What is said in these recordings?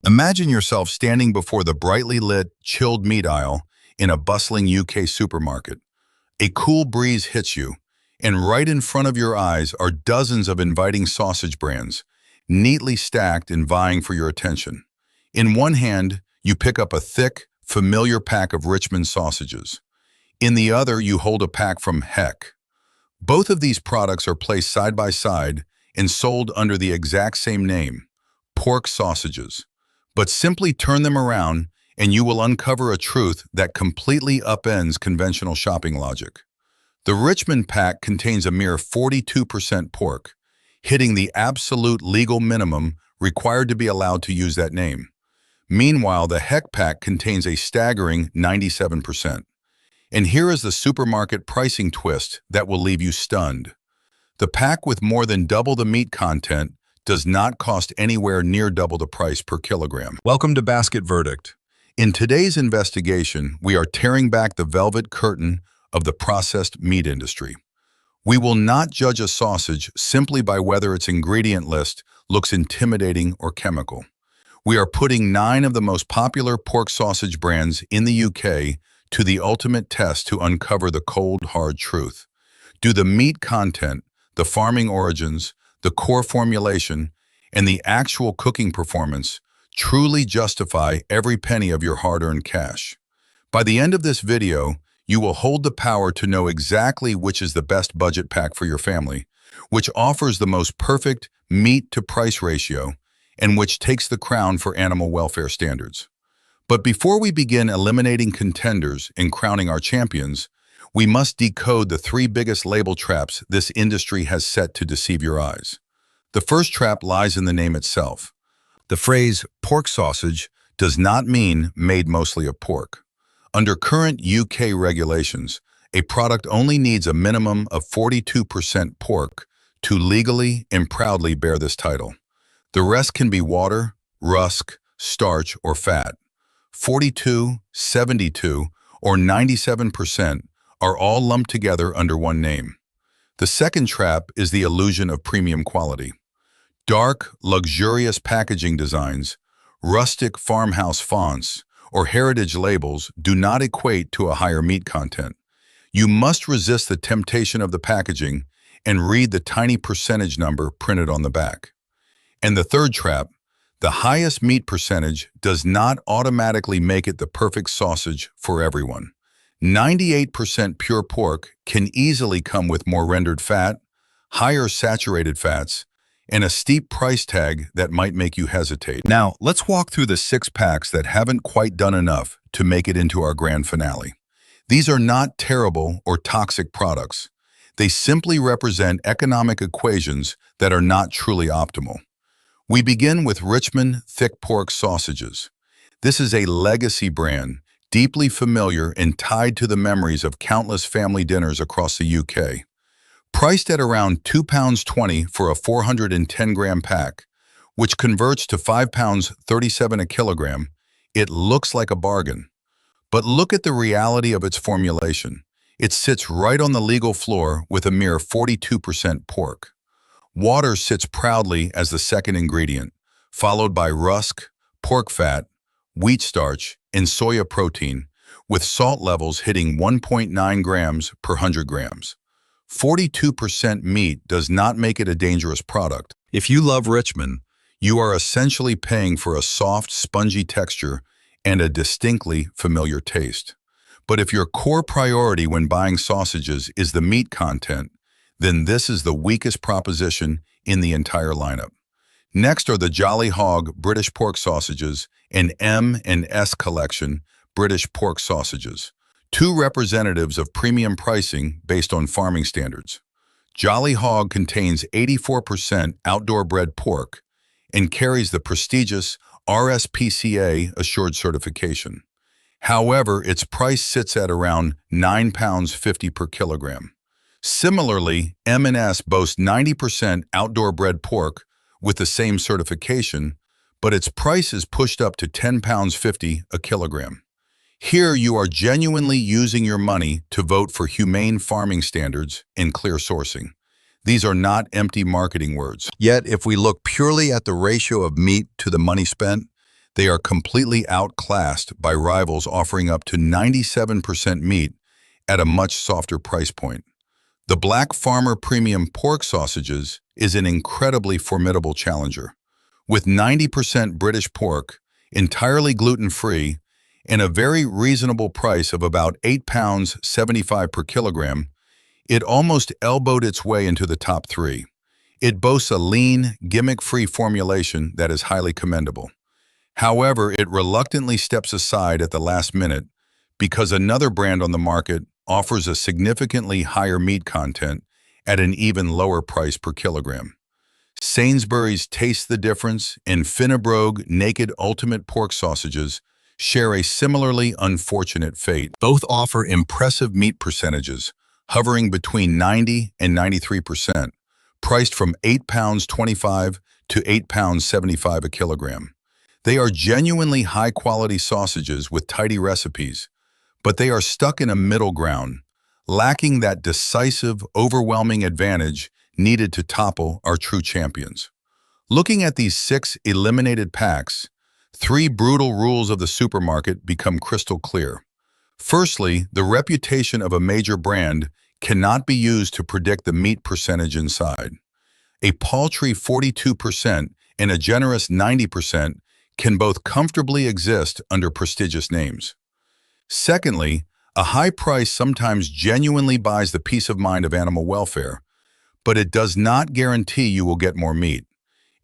Imagine yourself standing before the brightly lit, chilled meat aisle in a bustling UK supermarket. A cool breeze hits you, and right in front of your eyes are dozens of inviting sausage brands, neatly stacked and vying for your attention. In one hand, you pick up a thick, familiar pack of Richmond sausages. In the other, you hold a pack from Heck. Both of these products are placed side by side and sold under the exact same name, pork sausages. But simply turn them around and you will uncover a truth that completely upends conventional shopping logic. The Richmond pack contains a mere 42% pork, hitting the absolute legal minimum required to be allowed to use that name. Meanwhile, the Heck pack contains a staggering 97%. And here is the supermarket pricing twist that will leave you stunned. The pack with more than double the meat content does not cost anywhere near double the price per kilogram. Welcome to Basket Verdict. In today's investigation, we are tearing back the velvet curtain of the processed meat industry. We will not judge a sausage simply by whether its ingredient list looks intimidating or chemical. We are putting 9 of the most popular pork sausage brands in the UK to the ultimate test to uncover the cold, hard truth. Do the meat content, the farming origins, the core formulation, and the actual cooking performance truly justify every penny of your hard-earned cash? By the end of this video, you will hold the power to know exactly which is the best budget pack for your family, which offers the most perfect meat-to-price ratio, and which takes the crown for animal welfare standards. But before we begin eliminating contenders and crowning our champions, we must decode the 3 biggest label traps this industry has set to deceive your eyes. The first trap lies in the name itself. The phrase pork sausage does not mean made mostly of pork. Under current UK regulations, a product only needs a minimum of 42% pork to legally and proudly bear this title. The rest can be water, rusk, starch, or fat. 42, 72, or 97% are all lumped together under one name. The second trap is the illusion of premium quality. Dark, luxurious packaging designs, rustic farmhouse fonts, or heritage labels do not equate to a higher meat content. You must resist the temptation of the packaging and read the tiny percentage number printed on the back. And the third trap, the highest meat percentage does not automatically make it the perfect sausage for everyone. 98% pure pork can easily come with more rendered fat, higher saturated fats, and a steep price tag that might make you hesitate. Now, let's walk through the 6 packs that haven't quite done enough to make it into our grand finale. These are not terrible or toxic products. They simply represent economic equations that are not truly optimal. We begin with Richmond thick pork sausages. This is a legacy brand, deeply familiar and tied to the memories of countless family dinners across the UK. Priced at around £2.20 for a 410-gram pack, which converts to £5.37 a kilogram, it looks like a bargain. But look at the reality of its formulation. It sits right on the legal floor with a mere 42% pork. Water sits proudly as the second ingredient, followed by rusk, pork fat, wheat starch, and soya protein, with salt levels hitting 1.9 grams per 100 grams. 42% meat does not make it a dangerous product. If you love Richmond, you are essentially paying for a soft, spongy texture and a distinctly familiar taste. But if your core priority when buying sausages is the meat content, then this is the weakest proposition in the entire lineup. Next are the Jolly Hog British pork sausages and M&S collection British pork sausages, 2 representatives of premium pricing based on farming standards. Jolly Hog contains 84% outdoor-bred pork and carries the prestigious RSPCA assured certification. However, its price sits at around £9.50 per kilogram. Similarly, M&S boasts 90% outdoor-bred pork with the same certification, but its price is pushed up to £10.50 a kilogram. Here you are genuinely using your money to vote for humane farming standards and clear sourcing. These are not empty marketing words. Yet, if we look purely at the ratio of meat to the money spent, They are completely outclassed by rivals offering up to 97% meat at a much softer price point. The Black Farmer Premium Pork Sausages is an incredibly formidable challenger. With 90% British pork, entirely gluten-free, and a very reasonable price of about £8.75 per kilogram, it almost elbowed its way into the top three. It boasts a lean, gimmick-free formulation that is highly commendable. However, it reluctantly steps aside at the last minute because another brand on the market offers a significantly higher meat content at an even lower price per kilogram. Sainsbury's Taste the Difference and Finnebrogue Naked Ultimate Pork Sausages share a similarly unfortunate fate. Both offer impressive meat percentages, hovering between 90 and 93%, priced from £8.25 to £8.75 a kilogram. They are genuinely high-quality sausages with tidy recipes, but they are stuck in a middle ground, lacking that decisive, overwhelming advantage needed to topple our true champions. Looking at these 6 eliminated packs, 3 brutal rules of the supermarket become crystal clear. Firstly, the reputation of a major brand cannot be used to predict the meat percentage inside. A paltry 42% and a generous 90% can both comfortably exist under prestigious names. Secondly, a high price sometimes genuinely buys the peace of mind of animal welfare, but it does not guarantee you will get more meat.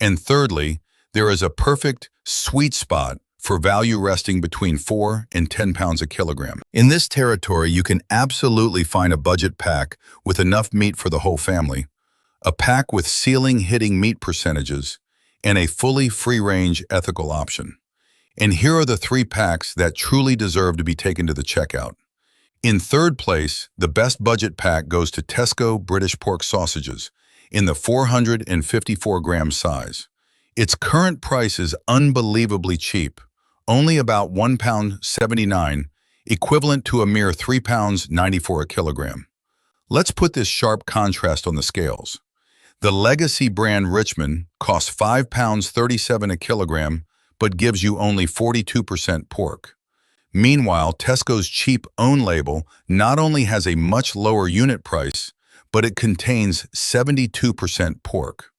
And thirdly, there is a perfect sweet spot for value resting between 4 and 10 pounds a kilogram. In this territory, you can absolutely find a budget pack with enough meat for the whole family, a pack with ceiling-hitting meat percentages, and a fully free-range ethical option. And here are the 3 packs that truly deserve to be taken to the checkout. In third place, the best budget pack goes to Tesco British Pork Sausages in the 454-gram size. Its current price is unbelievably cheap, only about £1.79, equivalent to a mere £3.94 a kilogram. Let's put this sharp contrast on the scales. The legacy brand Richmond costs £5.37 a kilogram, but gives you only 42% pork. Meanwhile, Tesco's cheap own label not only has a much lower unit price, but it contains 72% pork.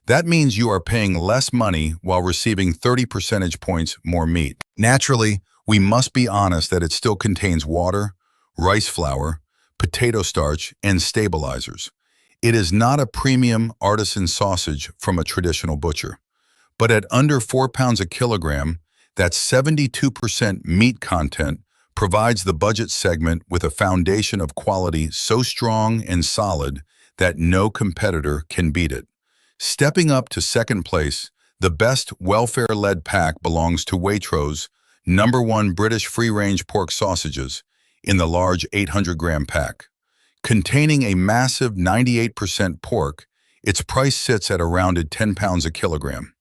That means you are paying less money while receiving 30 percentage points more meat. Naturally, we must be honest that it still contains water, rice flour, potato starch, and stabilizers. It is not a premium artisan sausage from a traditional butcher. But at under 4 pounds a kilogram, that 72% meat content provides the budget segment with a foundation of quality so strong and solid that no competitor can beat it. Stepping up to second place, the best welfare-led pack belongs to Waitrose #1 British free-range pork sausages in the large 800-gram pack. Containing a massive 98% pork, its price sits at a rounded 10 pounds a kilogram.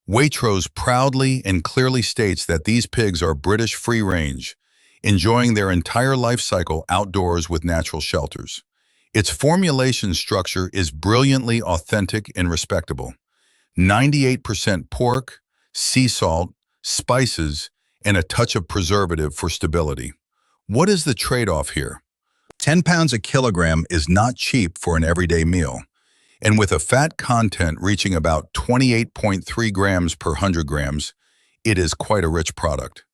Waitrose proudly and clearly states that these pigs are British free-range, enjoying their entire life cycle outdoors with natural shelters. Its formulation structure is brilliantly authentic and respectable. 98% pork, sea salt, spices, and a touch of preservative for stability. What is the trade-off here? 10 pounds a kilogram is not cheap for an everyday meal. And with a fat content reaching about 28.3 grams per 100 grams, it is quite a rich product.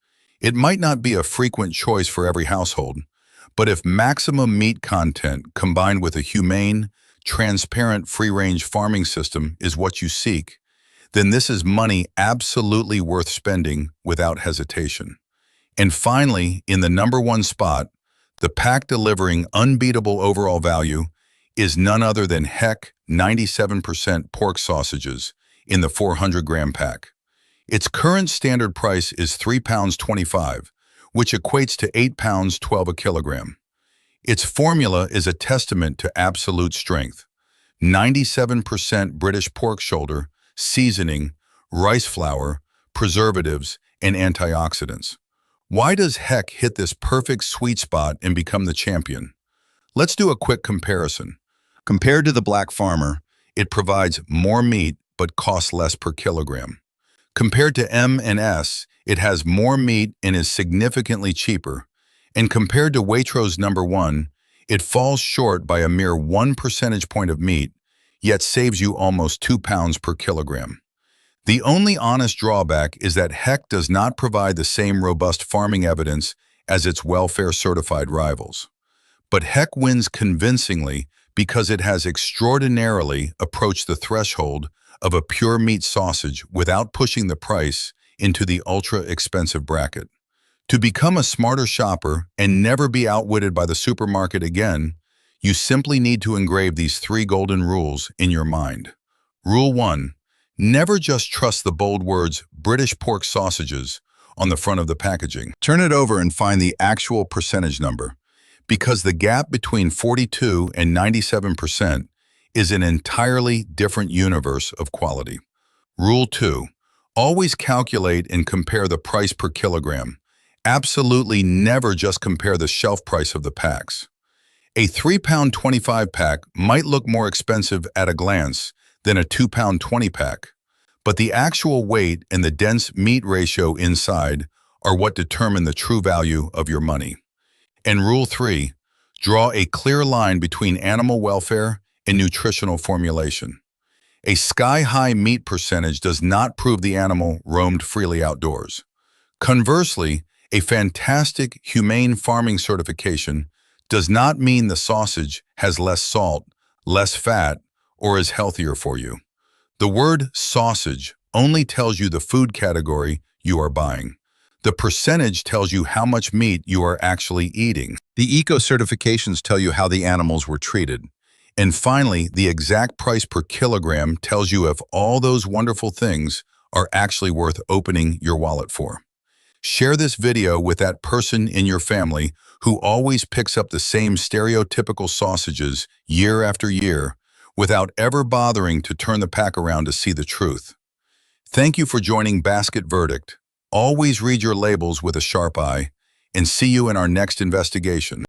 It might not be a frequent choice for every household, but if maximum meat content combined with a humane, transparent free-range farming system is what you seek, then this is money absolutely worth spending without hesitation. And finally, in the #1 spot, the pack delivering unbeatable overall value is none other than Heck 97% pork sausages in the 400-gram pack. Its current standard price is £3.25, which equates to £8.12 a kilogram. Its formula is a testament to absolute strength. 97% British pork shoulder, seasoning, rice flour, preservatives, and antioxidants. Why does Heck hit this perfect sweet spot and become the champion? Let's do a quick comparison. Compared to the Black Farmer, it provides more meat but costs less per kilogram. Compared to M&S, it has more meat and is significantly cheaper. And compared to Waitrose number 1, it falls short by a mere 1 percentage point of meat, yet saves you almost 2 pounds per kilogram. The only honest drawback is that Heck does not provide the same robust farming evidence as its welfare-certified rivals. But Heck wins convincingly because it has extraordinarily approached the threshold of a pure meat sausage without pushing the price into the ultra-expensive bracket. To become a smarter shopper and never be outwitted by the supermarket again, you simply need to engrave these 3 golden rules in your mind. Rule 1. Never just trust the bold words "British pork sausages" on the front of the packaging. Turn it over and find the actual percentage number, because the gap between 42 and 97% is an entirely different universe of quality. Rule 2. Always calculate and compare the price per kilogram. Absolutely never just compare the shelf price of the packs. A 3-pound 25 pack might look more expensive at a glance than a 2-pound 20 pack, but the actual weight and the dense meat ratio inside are what determine the true value of your money. And Rule 3, draw a clear line between animal welfare and nutritional formulation. A sky-high meat percentage does not prove the animal roamed freely outdoors. Conversely, a fantastic humane farming certification does not mean the sausage has less salt, less fat, or is healthier for you. The word sausage only tells you the food category you are buying. The percentage tells you how much meat you are actually eating. The eco-certifications tell you how the animals were treated. And finally, the exact price per kilogram tells you if all those wonderful things are actually worth opening your wallet for. Share this video with that person in your family who always picks up the same stereotypical sausages year after year without ever bothering to turn the pack around to see the truth. Thank you for joining Basket Verdict. Always read your labels with a sharp eye, and see you in our next investigation.